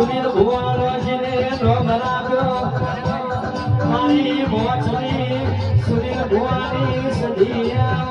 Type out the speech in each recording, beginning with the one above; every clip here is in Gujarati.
સુનિલ ભુવાનોજીને રોમ રાખ્યો મારી મોચની સુનિલ ભુવાની સદિયા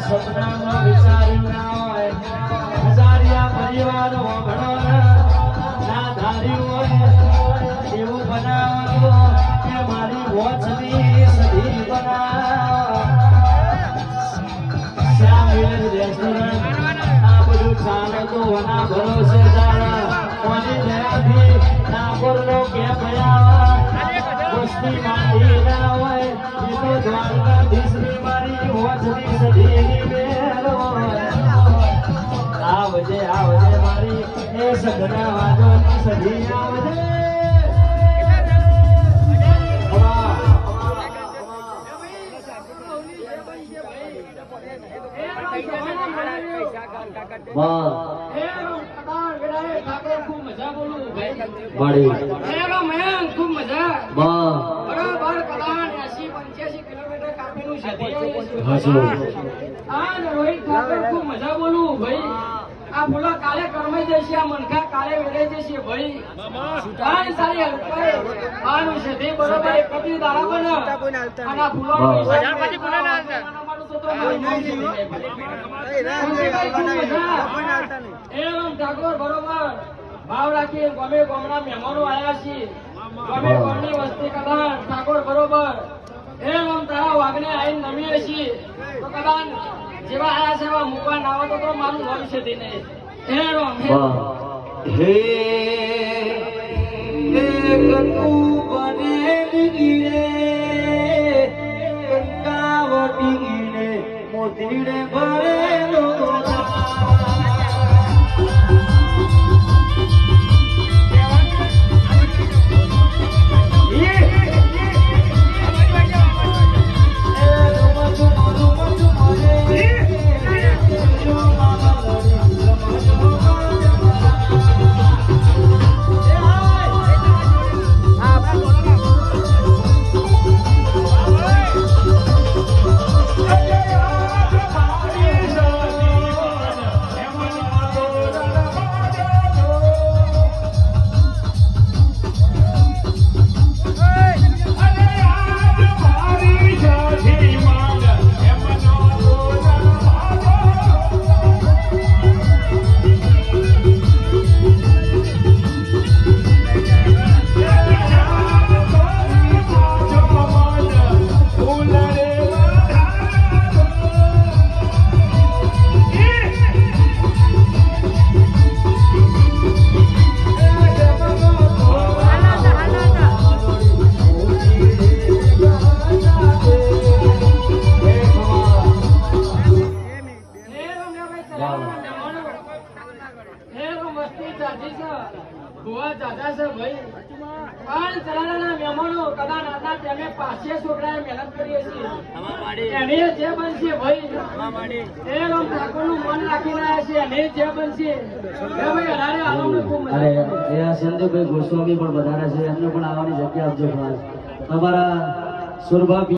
સપનામાં વિચારી ના હોય હજારિયા પરિવાર વગડો ના ધાર્યું હોય એવું બનાવો કે મારી વોચની સદી બનાવો શ્યામ રેસ્ટોરન્ટ આ બધું ચાલે તો વના ભરોસે ચાલે કોની દયાથી ના પરનો કે ભયા વસ્તી માંડી ના હોય એ તો દ્વારકાધીશની મારી વોચની સદી આવજે મારી એ સગના વાજોની સદી આવજે ખૂબ મજા બરાબર કદાચ 80-85 કિલોમીટર કાપીનું રોહિત ઠાકોર ખૂબ મજા બોલું ભાઈ આ બોલો કાલે કરમાઈ જશે આ મનખા કાલે વેરાઈ જશે ભાઈ કાઈ સારી આનું છે તે બરોબર એક કદી દાડા બને અને આ ફૂલો હજાર પછી ફૂલો ના આવતા એમ ઠાકોર બરોબર ભાવ રાખી ગમે ગમના મહેમાનો આયા છે ગમે ગમની વસ્તી કદાચ ઠાકોર બરોબર એમ તારા વાગને આઈને નમીએ છીએ તો કદાચ જેવા આયા છે એવા મૂકવા ના આવે તો મારું નામ છે તેને હે કટુ બનેલી ગીરે કંકાવટી ગીરે મોતીડે ભરેલો સંજયભાઈ ગોસ્વામી પણ વધારે છે એમને પણ આવવાની જગ્યા આપજો તમારા સુરભા